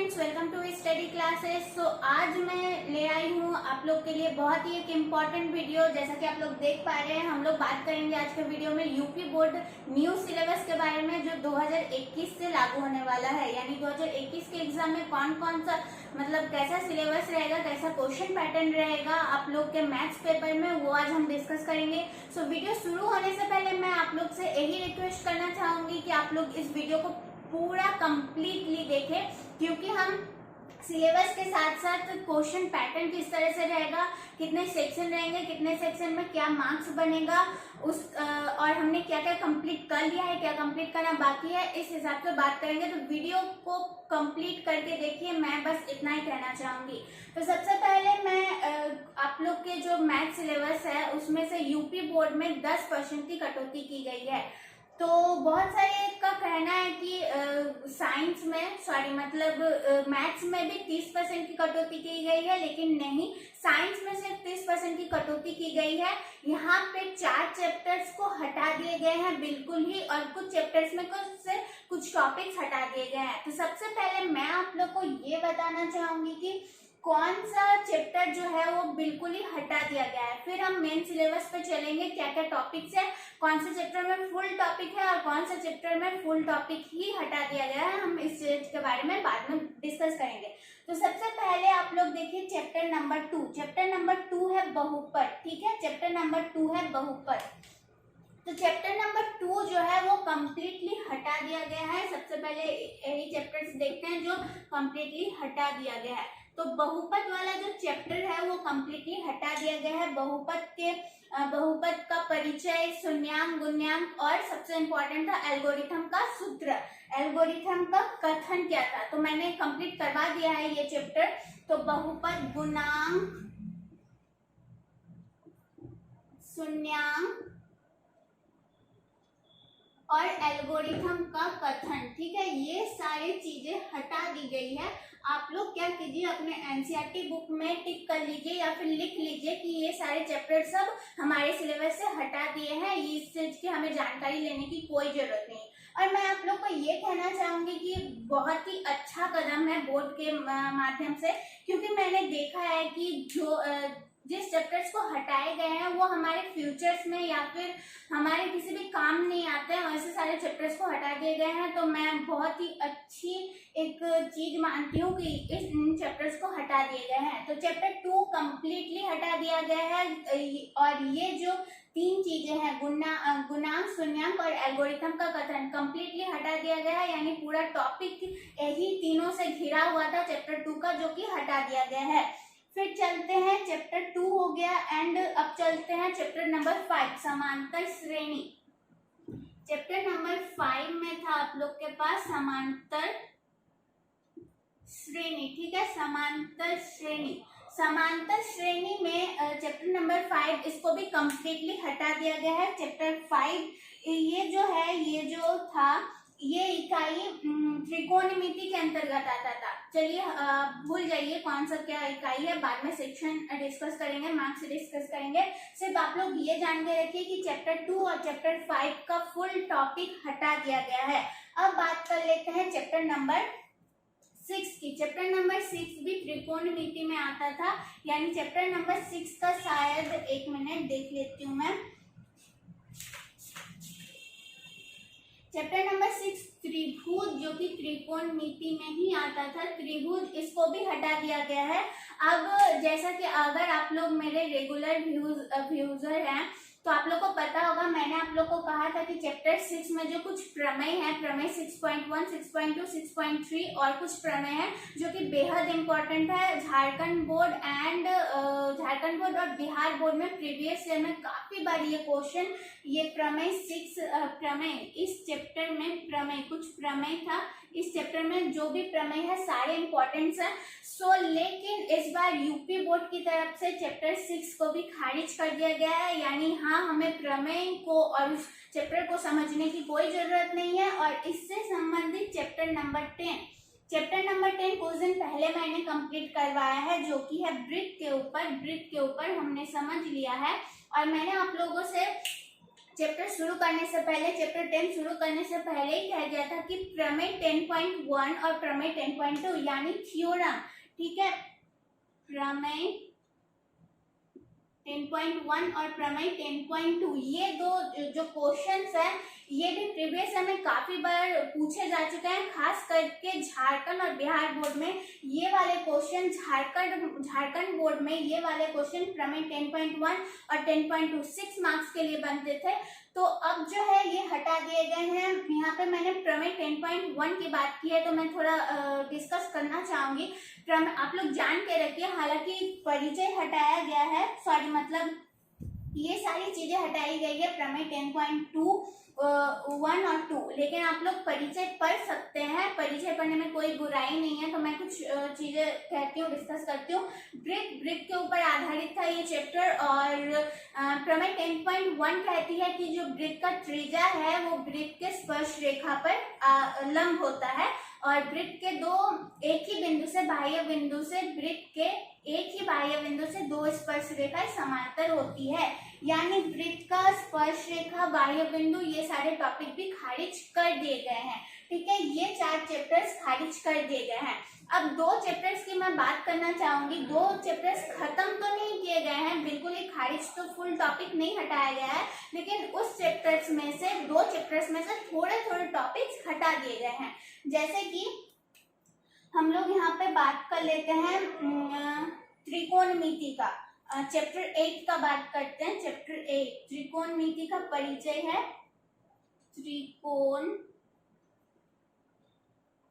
Friends, welcome to study classes. So आज मैं ले आई हूँ आप लोग के लिए बहुत ही एक इम्पॉर्टेंट वीडियो। जैसा कि आप लोग देख पा रहे हैं, हम लोग बात करेंगे आज के वीडियो में यूपी बोर्ड न्यू सिलेबस के बारे में जो 2021 से लागू होने वाला है। यानी 2021 के एग्जाम में कौन कौन सा मतलब कैसा सिलेबस रहेगा, कैसा क्वेश्चन पैटर्न रहेगा आप लोग के मैथ्स पेपर में, वो आज हम डिस्कस करेंगे। सो वीडियो शुरू होने से पहले मैं आप लोग से यही रिक्वेस्ट करना चाहूंगी कि आप लोग इस वीडियो को पूरा कंप्लीटली देखें, क्योंकि हम सिलेबस के साथ साथ क्वेश्चन पैटर्न किस तरह से रहेगा, कितने सेक्शन रहेंगे, कितने सेक्शन में क्या मार्क्स बनेगा, और हमने क्या क्या कंप्लीट कर लिया है, क्या कंप्लीट करना बाकी है, इस हिसाब से बात करेंगे। तो वीडियो को कंप्लीट करके देखिए, मैं बस इतना ही कहना चाहूंगी। तो सबसे पहले मैं आप लोग के जो मैथ सिलेबस है उसमें से यूपी बोर्ड में 10% की कटौती की गई है। तो बहुत सारे का कहना है कि साइंस में मैथ्स में भी 30% की कटौती की गई है, लेकिन नहीं, साइंस में सिर्फ 30% की कटौती की गई है। यहाँ पे 4 चैप्टर्स को हटा दिए गए हैं बिल्कुल ही, और कुछ चैप्टर्स में कुछ टॉपिक्स हटा दिए गए हैं। तो सबसे पहले मैं आप लोग को ये बताना चाहूंगी कि कौन सा चैप्टर जो है वो बिल्कुल ही हटा दिया गया है। फिर हम मेन सिलेबस पे चलेंगे, क्या क्या टॉपिक्स है, कौन से चैप्टर में फुल टॉपिक है और कौन से चैप्टर में फुल टॉपिक ही हटा दिया गया है। हम इस चीज के बारे में बाद में डिस्कस करेंगे। तो सबसे पहले आप लोग देखिए चैप्टर नंबर 2। चैप्टर नंबर 2 है बहुपद, ठीक है, चैप्टर नंबर 2 है बहुपद। तो चैप्टर नंबर 2 जो है वो कम्प्लीटली हटा दिया गया है। सबसे पहले यही चैप्टर्स देखते हैं जो कम्प्लीटली हटा दिया गया है। तो बहुपद वाला जो चैप्टर है वो कम्प्लीटली हटा दिया गया है। बहुपद का परिचय, शून्यांक, गुण्यांक और सबसे इम्पोर्टेंट था एल्गोरिथम का सूत्र, एल्गोरिथम का कथन क्या था। तो मैंने कंप्लीट करवा दिया है ये चैप्टर। तो बहुपद, गुणांक, शून्यांक और एल्गोरिथम का कथन, ठीक है, ये सारी चीजें हटा दी गई है। आप लोग क्या कीजिए, अपने एनसीईआरटी बुक में टिक कर लीजिए या फिर लिख लीजिए कि ये सारे चैप्टर सब हमारे सिलेबस से हटा दिए हैं, इस चीज की हमें जानकारी लेने की कोई जरूरत नहीं। और मैं आप लोग को ये कहना चाहूंगी कि बहुत ही अच्छा कदम है बोर्ड के माध्यम से, क्योंकि मैंने देखा है कि जिस चैप्टर्स को हटाए गए हैं वो हमारे फ्यूचर्स में या फिर हमारे किसी भी काम नहीं आते हैं, वैसे सारे चैप्टर्स को हटा दिए गए हैं। तो मैं बहुत ही अच्छी एक चीज मानती हूँ कि इन चैप्टर्स को हटा दिए गए हैं। तो चैप्टर 2 कम्प्लीटली हटा दिया गया है, और ये जो 3 चीजें हैं, गुणांक, शून्यांक और एल्गोरिथम का कथन, कम्प्लीटली हटा दिया गया है। यानी पूरा टॉपिक यही तीनों से घिरा हुआ था चैप्टर 2 का, जो कि हटा दिया गया है। फिर चलते हैं, चैप्टर 2 हो गया एंड अब चलते हैं चैप्टर नंबर 5, समांतर श्रेणी। चैप्टर नंबर 5 में था आप लोग के पास समांतर श्रेणी, ठीक है, समांतर श्रेणी। समांतर श्रेणी में चैप्टर नंबर 5, इसको भी कंप्लीटली हटा दिया गया है। चैप्टर 5 ये जो है, ये जो था, ये इकाई त्रिकोणमिति के अंतर्गत आता था। चलिए भूल जाइए कौन सा क्या इकाई है, बाद में सेक्शन डिस्कस करेंगे, मार्क्स डिस्कस करेंगे। सिर्फ आप लोग ये जान के रखिए कि चैप्टर 2 और चैप्टर 5 का फुल टॉपिक हटा दिया गया है। अब बात कर लेते हैं चैप्टर नंबर 6 की। चैप्टर नंबर 6 भी त्रिकोणमिति में आता था। यानी चैप्टर नंबर 6 का शायद 1 मिनट देख लेती हूँ मैं। चैप्टर नंबर 6 त्रिभुज, जो कि त्रिकोणमिति में ही आता था, त्रिभुज, इसको भी हटा दिया गया है। अब जैसा कि अगर आप लोग मेरे रेगुलर व्यूजर हैं तो आप लोग को पता होगा, मैंने आप लोग को कहा था कि चैप्टर 6 में जो कुछ प्रमेय है, प्रमेय 6.1, 6.2, 6.3 और कुछ प्रमेय है जो कि बेहद इंपॉर्टेंट है। झारखंड बोर्ड और बिहार बोर्ड में प्रीवियस ईयर में काफी बार ये क्वेश्चन, ये प्रमेय इस चैप्टर में कुछ प्रमेय था, इस चैप्टर में जो भी प्रमेय है सारे इंपॉर्टेंट है। लेकिन इस बार यूपी बोर्ड की तरफ से चैप्टर 6 को भी खारिज कर दिया गया है। यानी हाँ, हमें प्रमेय को और उस चैप्टर को समझने की कोई जरूरत नहीं है। और इससे संबंधित चैप्टर नंबर 10 कुछ दिन पहले मैंने कंप्लीट करवाया है, जो कि है वृत्त के ऊपर। वृत्त के ऊपर हमने समझ लिया है, और मैंने आप लोगों से चैप्टर शुरू करने से पहले, चैप्टर 10 शुरू करने से पहले ही कह गया था कि प्रमेय 10.1 और प्रमेय 10.2 यानी थ्योरम, ठीक है, प्रमेय 10.1 और प्रमेय 10.2 ये दो जो क्वेश्चंस है ये भी प्रीवियस में काफी बार पूछे जा चुके हैं, खास करके झारखंड और बिहार बोर्ड में ये वाले क्वेश्चन, झारखंड बोर्ड में ये वाले क्वेश्चन प्रमेय 10.1 और 10.2 6 मार्क्स के लिए बनते थे। तो अब जो है ये हटा दिए गए हैं। यहाँ पे मैंने प्रमेय 10.1 की बात की है तो मैं थोड़ा डिस्कस करना चाहूंगी। आप लोग जान के रखिए, हालांकि परिचय हटाया गया है, सॉरी मतलब ये सारी चीजें हटाई गई है प्रमेय 10.2 1 और 2, लेकिन आप लोग परिचय पढ़ सकते हैं, परिचय पढ़ने में कोई बुराई नहीं है। तो मैं कुछ चीजें कहती हूँ, डिस्कस करती हूँ। ब्रिक के ऊपर आधारित था ये चैप्टर और प्रमेय 10.1 कहती है कि जो ब्रिक का त्रिज्या है वो ब्रिक के स्पर्श रेखा पर लंब होता है और ब्रिक के दो एक ही बिंदु से, बाह्य बिंदु से ब्रिक के एक ही बाह्य बिंदु से दो स्पर्श रेखाएं समांतर होती है, यानी ब्रिक का स्पर्श रेखा, बाह्य बिंदु, ये सारे टॉपिक भी खारिज कर दिए गए हैं, ठीक है। ये 4 चैप्टर्स खारिज कर दिए गए हैं। अब 2 चैप्टर्स की मैं बात करना चाहूंगी। 2 चैप्टर्स खत्म तो नहीं किए गए हैं, बिल्कुल ही खारिज, तो फुल टॉपिक नहीं हटाया गया है, लेकिन उस चैप्टर्स में से 2 चैप्टर्स में से थोड़े थोड़े टॉपिक्स हटा दिए गए हैं। जैसे कि हम लोग यहाँ पे बात कर लेते हैं त्रिकोणमिति का, चैप्टर 8 का बात करते हैं। चैप्टर 8 त्रिकोणमिति का परिचय है,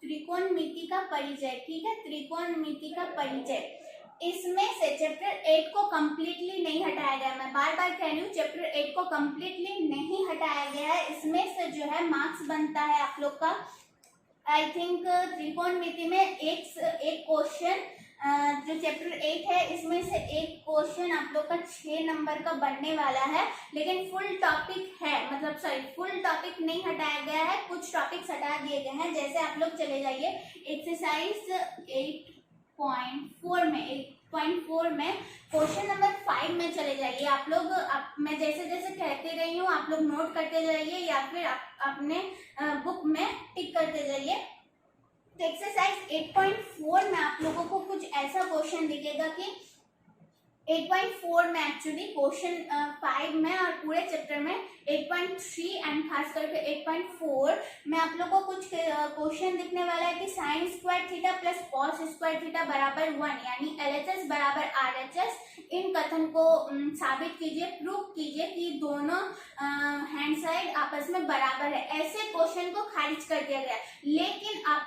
त्रिकोणमिति का परिचय, ठीक है, त्रिकोणमिति का परिचय। इसमें से चैप्टर 8 को कम्प्लीटली नहीं हटाया गया, मैं बार बार कह रही हूँ, चैप्टर 8 को कम्प्लीटली नहीं हटाया गया है। इसमें से जो है मार्क्स बनता है आप लोग का, आई थिंक त्रिकोणमिति में एक क्वेश्चन, जो चैप्टर 8 है इसमें से एक क्वेश्चन आप लोग का 6 नंबर का बनने वाला है, लेकिन फुल टॉपिक है, मतलब सॉरी फुल टॉपिक नहीं हटाया गया है, कुछ टॉपिक्स हटा दिए गए हैं। जैसे आप लोग चले जाइए एक्सरसाइज 8.4 में क्वेश्चन नंबर 5 में चले जाइए आप लोग। मैं जैसे जैसे कहते रही हूँ आप लोग नोट करते जाइए या फिर अपने बुक में टिक करते जाइए। तो एक्सरसाइज 8.4 में आप लोगों को कुछ ऐसा क्वेश्चन दिखेगा कि 8.4 में एक्चुअली क्वेश्चन 5 में और पूरे चैप्टर में 8.3 एंड खास करके 8.4 में आप लोगों को कुछ क्वेश्चन दिखने वाला है कि sine square theta plus cos square theta बराबर 1, यानी LHS बराबर RHS। इन कथन को साबित कीजिए, प्रूव कीजिए कि दोनों हैंड साइड आपस में बराबर है। ऐसे क्वेश्चन को खारिज कर दिया गया। लेकिन आप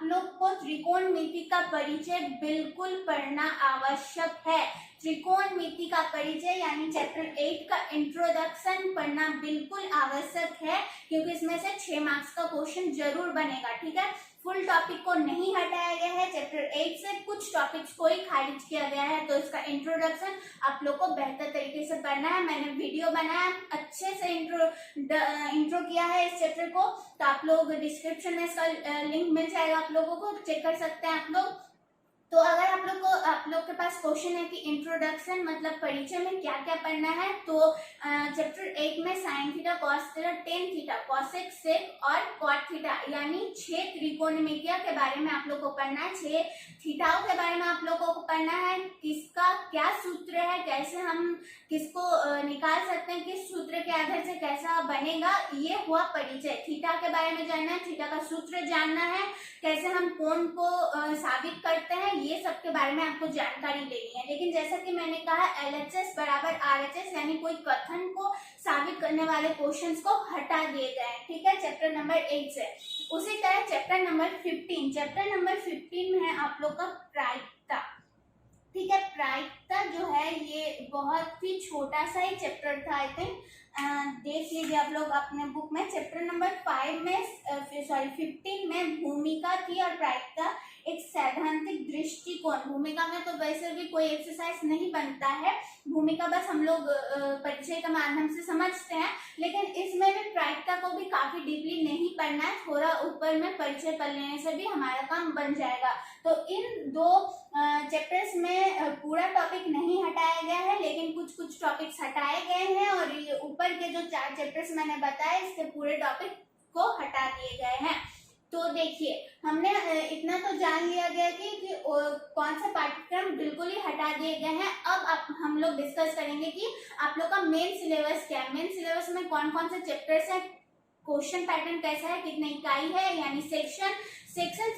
लोग को त्रिकोणमिति का परिचय बिल्कुल पढ़ना आवश्यक है। त्रिकोणमिति का परिचय यानी चैप्टर 8 का इंट्रोडक्शन पढ़ना बिल्कुल आवश्यक है, क्योंकि इसमें से 6 मार्क्स का क्वेश्चन जरूर बनेगा, ठीक है। फुल टॉपिक को नहीं हटाया गया है, चैप्टर 8 से कुछ टॉपिक्स को ही खारिज किया गया है, तो इसका इंट्रोडक्शन आप लोग को बेहतर तरीके से पढ़ना है। मैंने वीडियो बनाया, अच्छे से इंट्रो किया है इस चैप्टर को, तो आप लोग डिस्क्रिप्शन में इसका लिंक मिल जाएगा, आप लोगों को चेक कर सकते हैं आप लोग। तो अगर आप लोग के पास क्वेश्चन है कि इंट्रोडक्शन मतलब परिचय में क्या क्या पढ़ना है, तो चैप्टर 8 में sine theta, cos theta, tan theta, cosec, sec और कॉट थीटा यानी 6 त्रिकोणमितियों के बारे में आप लोग को पढ़ना है, 6 थीटाओं के बारे में आप लोगों को पढ़ना है। किसका क्या सूत्र है, कैसे हम किसको निकाल सकते हैं, किस सूत्र के आधार से कैसा बनेगा, ये हुआ परिचय। थीटा के बारे में जानना है, थीटा का सूत्र जानना है, कैसे हम कोण को साबित करते हैं, ये सब के बारे में आपको जानकारी लेनी है। लेकिन जैसा कि मैंने कहा LHS बराबर RHS यानी कोई कथन को साबित करने वाले क्वेश्चंस को हटा दिए गए हैं, ठीक है, चैप्टर नंबर 8 से। उसी तरह चैप्टर नंबर 15 में है आप लोग का प्रायिकता, ठीक है। प्रायिकता जो है ये बहुत ही छोटा सा ही चैप्टर था, आई थिंक देख लीजिए आप लोग अपने बुक में चैप्टर नंबर 5 में 15 में भूमिका थी और प्रायिकता एक सैद्धांतिक दृष्टिकोण। भूमिका में तो वैसे भी कोई एक्सरसाइज नहीं बनता है, भूमिका बस हम लोग परिचय के माध्यम से समझते हैं, लेकिन इसमें भी प्रायिकता को भी काफी डीपली नहीं पढ़ना है, थोड़ा ऊपर में परिचय कर लेने से भी हमारा काम बन जाएगा। तो इन दो चैप्टर्स में पूरा टॉपिक नहीं हटाया गया है, लेकिन कुछ कुछ टॉपिक्स हटाए गए हैं और ये ऊपर के जो 4 चैप्टर्स मैंने बताए इसके पूरे टॉपिक को हटा दिए गए हैं। तो देखिए हमने इतना तो जान लिया गया कि कौन से पाठ्यक्रम बिल्कुल ही हटा दिए गए हैं। अब हम लोग डिस्कस करेंगे कि आप लोग का मेन सिलेबस क्या है, मेन सिलेबस में कौन कौन से चैप्टर्स हैं, क्वेश्चन पैटर्न कैसा है, कितनी इकाई है, यानी सेक्शन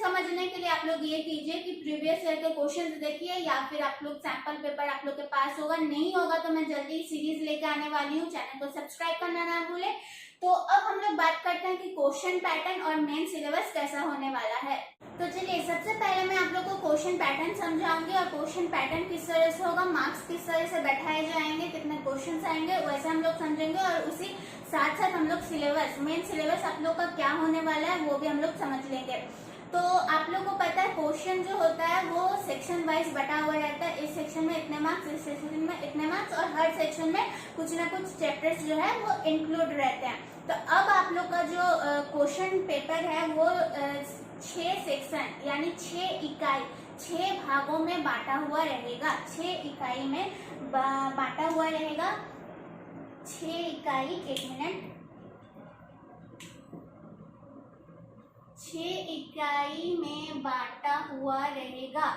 समझने के लिए आप लोग ये कीजिए कि प्रीवियस ईयर के क्वेश्चन देखिए, या फिर आप लोग सैंपल पेपर आप लोग के पास होगा, नहीं होगा तो मैं जल्दी सीरीज लेके आने वाली हूँ, चैनल को सब्सक्राइब करना ना भूले। तो अब हम लोग बात करते हैं कि क्वेश्चन पैटर्न और मेन सिलेबस कैसा होने वाला है। तो चलिए सबसे पहले मैं आप लोग को क्वेश्चन पैटर्न समझाऊंगी और क्वेश्चन पैटर्न किस तरह से होगा, मार्क्स किस तरह से बैठाए जाएंगे, कितने क्वेश्चन आएंगे वैसे हम लोग समझेंगे, और उसी साथ साथ हम लोग सिलेबस, मेन सिलेबस आप लोग का क्या होने वाला है वो भी हम लोग समझ लेंगे। तो आप लोग को पता है क्वेश्चन जो होता है वो सेक्शन वाइज बटा हुआ रहता है, इस सेक्शन में इतने मार्क्स, इस सेक्शन में इतने मार्क्स, और हर सेक्शन में कुछ ना कुछ चैप्टर्स जो है वो इंक्लूड रहते हैं। तो अब आप लोग का जो क्वेश्चन पेपर है वो 6 सेक्शन यानी 6 इकाई 6 भागों में बांटा हुआ रहेगा, 6 इकाई में बांटा हुआ रहेगा, 6 इकाई, 1 मिनट, 6 इकाई में बांटा हुआ रहेगा।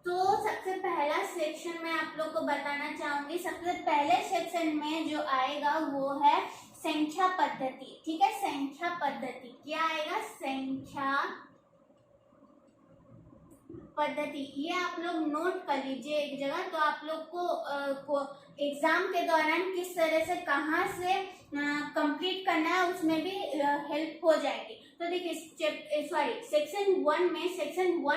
तो सबसे पहला सेक्शन मैं आप लोग को बताना चाहूंगी, सबसे पहले सेक्शन में जो आएगा वो है संख्या पद्धति। ठीक है, संख्या पद्धति क्या आएगा, संख्या पद्धति, ये आप लोग नोट कर लीजिए एक जगह, तो आप लोग को एग्जाम के दौरान किस तरह से कहाँ से कंप्लीट करना है उसमें भी हेल्प हो जाएगी। तो देखिए सेक्शन 1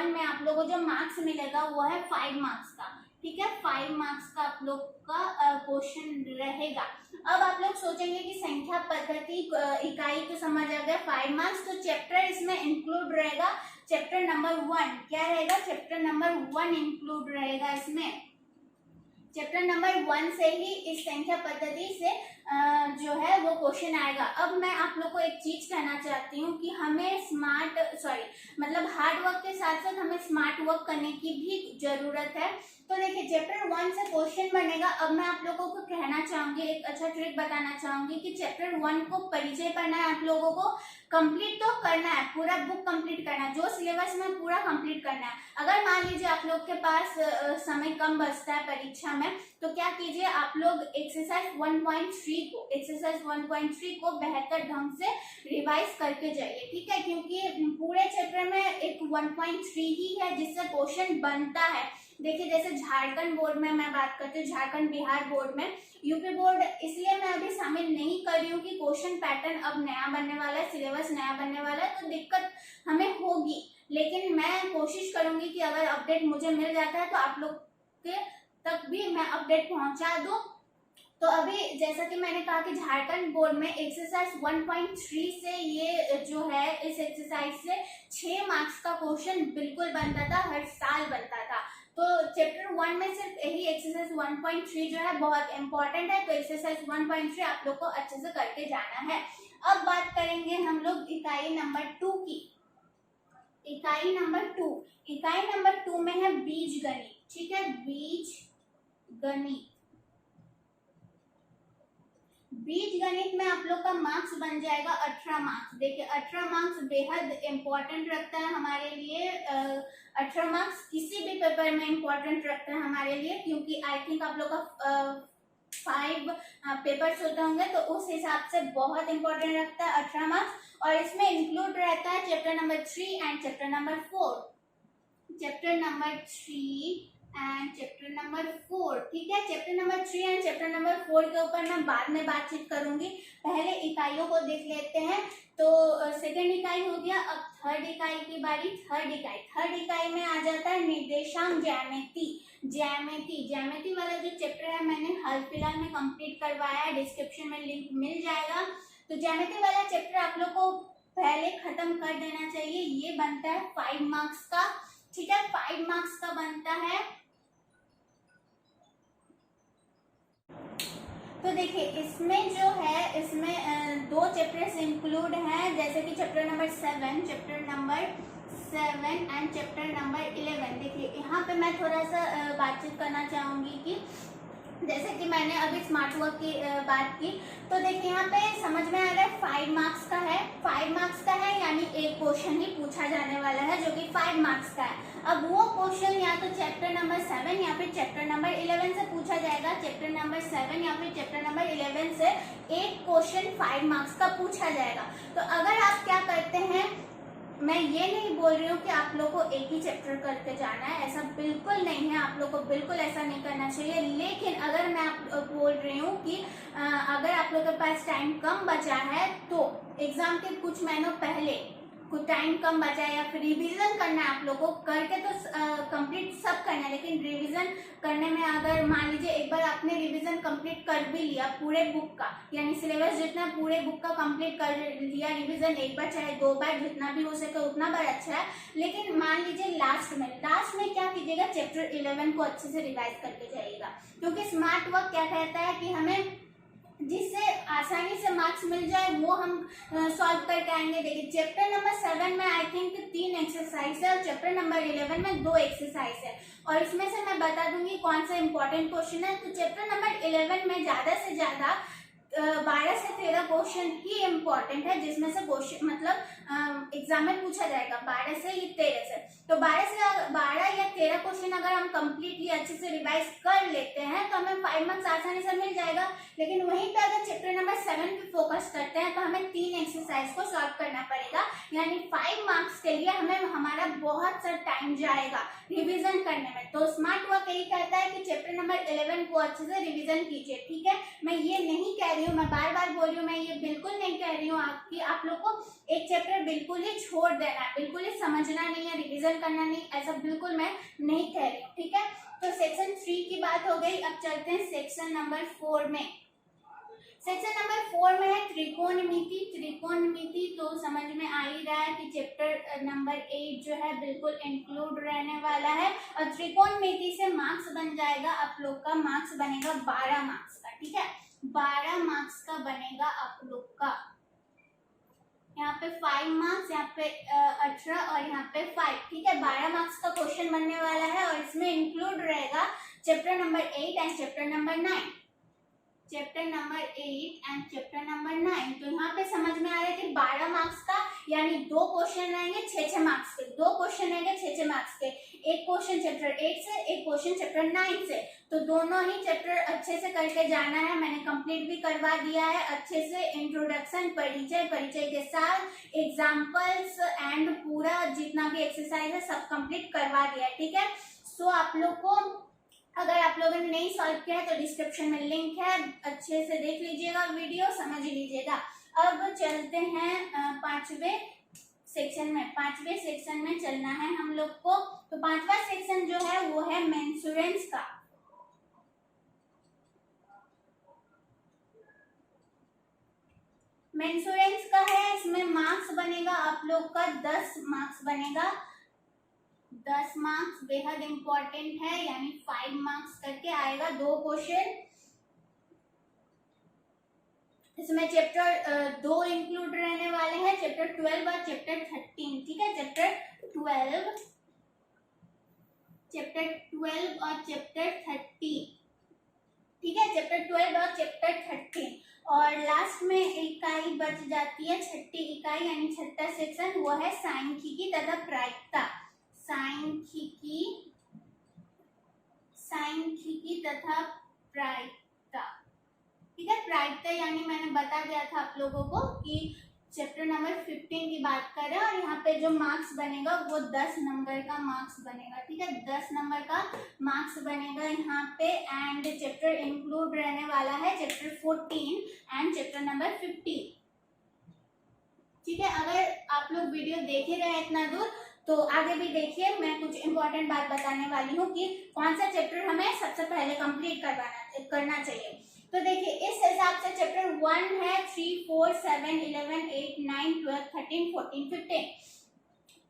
में आप लोगों को जो मार्क्स मिलेगा वो है 5 मार्क्स का। ठीक है, 5 मार्क्स का आप लोग का क्वेश्चन रहेगा। अब आप लोग सोचेंगे कि संख्या पद्धति इकाई तो समझ आ गया, 5 मार्क्स, तो चैप्टर इसमें इंक्लूड रहेगा, चैप्टर नंबर 1 क्या रहेगा, चैप्टर नंबर 1 इंक्लूड रहेगा इसमें। चैप्टर नंबर 1 से ही इस संख्या पद्धति से जो है वो क्वेश्चन आएगा। अब मैं आप लोग को एक चीज कहना चाहती हूँ कि हमें मतलब हार्ड वर्क के साथ साथ हमें स्मार्ट वर्क करने की भी जरूरत है। तो देखिए चैप्टर 1 से क्वेश्चन बनेगा। अब मैं आप लोगों को कहना चाहूंगी, एक अच्छा ट्रिक बताना चाहूंगी कि चैप्टर 1 को परिचय पढ़ना है, आप लोगों को कंप्लीट तो करना है, पूरा बुक कंप्लीट करना है, जो सिलेबस में पूरा कंप्लीट करना है। अगर मान लीजिए आप लोग के पास समय कम बचता है परीक्षा में, तो क्या कीजिए आप लोग एक्सरसाइज 1.3 को बेहतर ढंग से रिवाइज करके जाइए। ठीक है, क्योंकि पूरे चैप्टर में एक 1.3 ही है जिससे क्वेश्चन बनता है। देखिए जैसे झारखंड बोर्ड में मैं बात करती हूँ, झारखंड बिहार बोर्ड में, यूपी बोर्ड इसलिए मैं अभी शामिल नहीं कर रही हूँ कि क्वेश्चन पैटर्न अब नया बनने वाला है, सिलेबस नया बनने वाला है, तो दिक्कत हमें होगी, लेकिन मैं कोशिश करूंगी कि अगर अपडेट मुझे मिल जाता है तो आप लोग के तक भी मैं अपडेट पहुंचा दूं। तो अभी जैसा कि मैंने कहा कि झारखंड बोर्ड में एक्सरसाइज 1.3 से ये जो है, इस एक्सरसाइज से 6 मार्क्स का क्वेश्चन बिल्कुल बनता था, हर साल बनता था। तो चैप्टर 1 में सिर्फ यही एक्सरसाइज 1.3 जो है बहुत इंपॉर्टेंट है, तो एक्सरसाइज 1.3 आप लोग को अच्छे से करके जाना है। अब बात करेंगे हम लोग इकाई नंबर 2 की। इकाई नंबर 2 में है बीज गणित। ठीक है, बीज गणित में आप लोग का मार्क्स बन जाएगा 18 मार्क्स। देखिए 18 मार्क्स बेहद इंपॉर्टेंट रखता है हमारे लिए। 18 मार्क्स किसी भी पेपर में इंपॉर्टेंट रखता है हमारे लिए, क्योंकि आई थिंक आप लोग का 5 पेपर्स होते होंगे, तो उस हिसाब से बहुत इंपॉर्टेंट रखता है 18 मार्क्स। और इसमें इंक्लूड रहता है chapter number 3 and chapter number 4। Chapter number 3 and chapter number 4। ठीक है, chapter number 3 and chapter number 4 के ऊपर मैं बाद में बातचीत करूंगी। पहले इकाइयों को देख लेते हैं। तो सेकंड इकाई हो गया, अब थर्ड इकाई की बारी। थर्ड इकाई में आ जाता है निर्देशांक ज्यामिति। ज्यामिति वाला जो चैप्टर है मैंने हाल फिलहाल में कंप्लीट करवाया है, डिस्क्रिप्शन में लिंक मिल जाएगा। तो ज्यामिति वाला चैप्टर आप लोग को पहले खत्म कर देना चाहिए। ये बनता है 5 मार्क्स का। ठीक है, 5 मार्क्स का बनता है। तो देखिए इसमें जो है, इसमें दो चैप्टर्स इंक्लूड हैं, जैसे कि chapter number 7 and chapter number 11। देखिए यहाँ पे मैं थोड़ा सा बातचीत करना चाहूंगी कि जैसे कि मैंने अभी स्मार्ट वर्क की बात की, तो देखिए यहाँ पे समझ में आ रहा है 5 मार्क्स का है। 5 मार्क्स का है यानी एक क्वेश्चन ही पूछा जाने वाला है जो कि 5 मार्क्स का है। अब वो क्वेश्चन या तो चैप्टर नंबर 7 या फिर चैप्टर नंबर 11 से पूछा जाएगा। चैप्टर नंबर 7 या फिर चैप्टर नंबर 11 से एक क्वेश्चन 5 मार्क्स का पूछा जाएगा। तो अगर आप क्या करते हैं, मैं ये नहीं बोल रही हूँ कि आप लोग को एक ही चैप्टर करके जाना है, ऐसा बिल्कुल नहीं है। आप लोग को बिल्कुल ऐसा नहीं करना चाहिए। लेकिन अगर मैं आप बोल रही हूँ कि अगर आप लोग के पास टाइम कम बचा है तो एग्जाम के कुछ महीनों पहले कुछ टाइम कम बचा है या फिर रिवीजन करना है आप लोग को, करके तो कंप्लीट सब करना है। लेकिन रिवीजन करने में अगर मान लीजिए एक बार आपने रिवीजन कंप्लीट कर भी लिया पूरे बुक का, यानी सिलेबस जितना पूरे बुक का कंप्लीट कर लिया, रिवीजन एक बार चाहे 2 बार जितना भी हो सके उतना बार अच्छा है। लेकिन मान लीजिए लास्ट में क्या कीजिएगा, चैप्टर 11 को अच्छे से रिवाइज करके जाइएगा। क्योंकि स्मार्ट वर्क क्या कहता है कि हमें जिससे आसानी से मार्क्स मिल जाए वो हम सॉल्व करके आएंगे। देखिए चैप्टर नंबर 7 में आई थिंक 3 एक्सरसाइज है और चैप्टर नंबर 11 में 2 एक्सरसाइज है, और इसमें से मैं बता दूंगी कौन सा इंपॉर्टेंट क्वेश्चन है। तो चैप्टर नंबर 11 में ज्यादा से ज्यादा 12 से 13 क्वेश्चन ही इम्पोर्टेंट है, जिसमें से क्वेश्चन मतलब एग्जाम में पूछा जाएगा 12 से या 13 से। तो 12 या 13 क्वेश्चन अगर हम कंप्लीटली अच्छे से रिवाइज कर लेते हैं तो हमें 5 मार्क्स आसानी से मिल जाएगा। लेकिन वहीं पे अगर चैप्टर नंबर 7 पे फोकस करते हैं तो हमें 3 एक्सरसाइज को सॉल्व करना पड़ेगा, यानी 5 मार्क्स के लिए हमें हमारा बहुत सा टाइम जाएगा रिविजन करने में। तो स्मार्ट वर्क यही कहता है कि चैप्टर नंबर 11 को अच्छे से रिविजन कीजिए। ठीक है, मैं ये नहीं कह रही हूँ, मैं बार बार बोल रही हूँ, मैं ये बिल्कुल नहीं कह रही हूँ आपकी आप लोग को एक चैप्टर बिल्कुल ही छोड़ देना है, बिल्कुल ही समझना नहीं है, रिविजन करना नहीं, ऐसा बिल्कुल मैं नहीं कह रही हूँ। ठीक है, तो सेक्शन 3 की बात हो गई। अब चलते हैं सेक्शन नंबर 4 में। सेक्शन नंबर 4 में है त्रिकोणमिति। तो समझ में आ ही रहा है कि चैप्टर नंबर 8 जो है बिल्कुल इंक्लूड रहने वाला है, और त्रिकोणमिति से मार्क्स बन जाएगा आप लोग का, मार्क्स बनेगा 12 मार्क्स का। ठीक है, 12 मार्क्स का बनेगा आप लोग का। यहाँ पे 5 मार्क्स, यहाँ पे 18 और यहाँ पे 5। ठीक है, 12 मार्क्स का क्वेश्चन बनने वाला है, और इसमें इंक्लूड रहेगा chapter number 8 and chapter number 9। Chapter number 8 and chapter number 9। तो यहाँ पे समझ में आ रहा है कि 12 मार्क्स का, यानी 2 क्वेश्चन रहेंगे 6-6 मार्क्स के, 2 क्वेश्चन रहेंगे 6-6 मार्क्स के, एक क्वेश्चन चैप्टर 8 से, एक क्वेश्चन चैप्टर 9 से। तो दोनों ही चैप्टर अच्छे से करके जाना है। मैंने कंप्लीट भी करवा दिया है अच्छे से, इंट्रोडक्शन, परिचय के साथ एग्जाम्पल्स एंड पूरा जितना भी एक्सरसाइज है सब कंप्लीट करवा दिया है। ठीक है, सो आप लोग को अगर आप लोगों ने नहीं सॉल्व किया है तो डिस्क्रिप्शन में लिंक है, अच्छे से देख लीजिएगा, वीडियो समझ लीजिएगा। अब चलते हैं 5वें सेक्शन में। 5वें सेक्शन में चलना है हम लोग को। तो 5वां सेक्शन जो है वो है मेंसुरेंस का। मेंसुरेंस का है, इसमें मार्क्स बनेगा आप लोग का 10 मार्क्स बनेगा। 10 मार्क्स बेहद इंपॉर्टेंट है, यानी 5 मार्क्स करके आएगा 2 क्वेश्चन। इसमें चैप्टर 2 इंक्लूड रहने वाले हैं, चैप्टर 12 और चैप्टर 13। ठीक है, चैप्टर 12 और चैप्टर 13। ठीक है, चैप्टर 12 और चैप्टर 13। और लास्ट में इकाई बच जाती है, छठी इकाई यानी छठा सेक्शन, वो है सांख्यिकी तथा प्रायिकता। सांख्यिकी तथा प्रायिकता। ठीक है, प्रायिकता यानी मैंने बता दिया था आप लोगों को कि चैप्टर नंबर 15 की बात कर रहे हैं और यहाँ पे जो मार्क्स बनेगा वो 10 नंबर का मार्क्स बनेगा, ठीक है, 10 नंबर का मार्क्स बनेगा यहाँ पे। एंड चैप्टर इंक्लूड रहने वाला है चैप्टर 14 एंड चैप्टर नंबर 15, ठीक है। अगर आप लोग वीडियो देखे रहे इतना दूर तो आगे भी देखिए, मैं कुछ इंपॉर्टेंट बात बताने वाली हूँ कि कौन सा चैप्टर हमें सबसे पहले कंप्लीट करना चाहिए। तो देखिए इस हिसाब से चैप्टर 1 है 3, 4, 7, 11, 8, 9, 12, 13, 14, 15,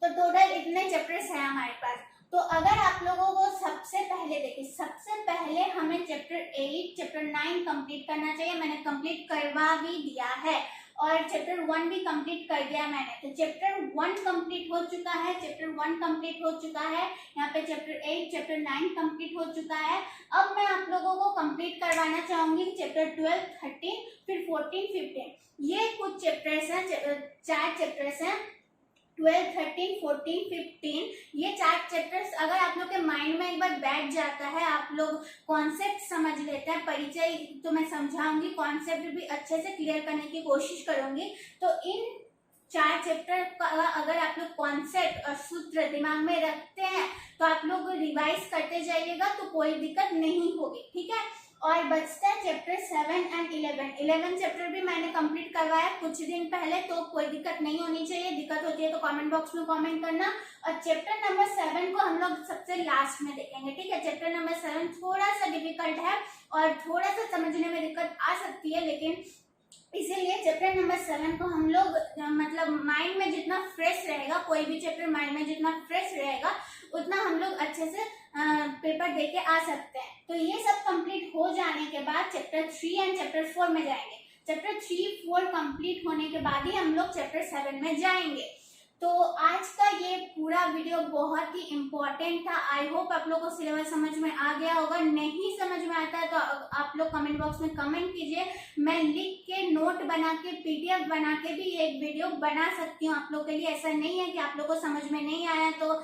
तो टोटल इतने चैप्टर्स हैं हमारे पास। तो अगर आप लोगों को सबसे पहले देखिए, सबसे पहले हमें चैप्टर 8, चैप्टर 9 कंप्लीट करना चाहिए। मैंने कंप्लीट करवा भी दिया है और चैप्टर 1 भी कंप्लीट कर दिया मैंने। तो चैप्टर 1 कंप्लीट हो चुका है, चैप्टर 1 कंप्लीट हो चुका है, यहाँ पे चैप्टर 8, चैप्टर 9 कंप्लीट हो चुका है। अब मैं आप लोगों को कंप्लीट करवाना चाहूंगी चैप्टर 12, 13, फिर 14, 15। ये कुछ चैप्टर्स हैं, 4 चैप्टर्स हैं, 12, 13, 14, 15। ये 4 चैप्टर्स अगर आप लोग के माइंड में एक बार बैठ जाता है, आप लोग कॉन्सेप्ट समझ लेते हैं, परिचय तो मैं समझाऊंगी, कॉन्सेप्ट भी अच्छे से क्लियर करने की कोशिश करूंगी। तो इन 4 चैप्टर का अगर आप लोग कॉन्सेप्ट और सूत्र दिमाग में रखते हैं तो आप लोग रिवाइज करते जाइएगा तो कोई दिक्कत नहीं होगी, ठीक है। और बचता है चैप्टर 7 एंड 11 चैप्टर भी मैंने कंप्लीट करवाया कुछ दिन पहले, तो कोई दिक्कत नहीं होनी चाहिए। दिक्कत होती है तो कमेंट बॉक्स में कमेंट करना। और चैप्टर नंबर 7 को हम लोग सबसे लास्ट में देखेंगे, ठीक है। चैप्टर नंबर 7 थोड़ा सा डिफिकल्ट है और थोड़ा सा समझने में दिक्कत आ सकती है, लेकिन इसीलिए चैप्टर नंबर 7 को हम लोग मतलब माइंड में जितना फ्रेश रहेगा, कोई भी चैप्टर माइंड में जितना फ्रेश रहेगा उतना हम लोग अच्छे से पेपर दे के आ सकते हैं। तो ये सब कंप्लीट हो जाने के बाद चैप्टर 3 एंड चैप्टर 4 में जाएंगे। चैप्टर 3, 4 कंप्लीट होने के बाद ही हम लोग चैप्टर 7 में जाएंगे। तो आज का ये पूरा वीडियो बहुत ही इम्पोर्टेंट था। आई होप आप लोगों को सिलेबस समझ में आ गया होगा। नहीं समझ में आता है तो आप लोग कमेंट बॉक्स में कमेंट कीजिए, मैं लिख के नोट बना के PDF बना के भी एक वीडियो बना सकती हूँ आप लोग के लिए। ऐसा नहीं है कि आप लोग को समझ में नहीं आया तो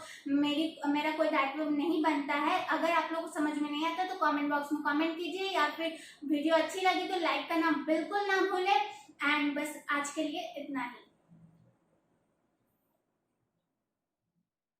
मेरा कोई दायित्व नहीं बनता है। अगर आप लोग को समझ में नहीं आता तो कमेंट बॉक्स में कमेंट कीजिए, या फिर वीडियो अच्छी लगी तो लाइक करना बिल्कुल ना भूले। एंड बस आज के लिए इतना ही।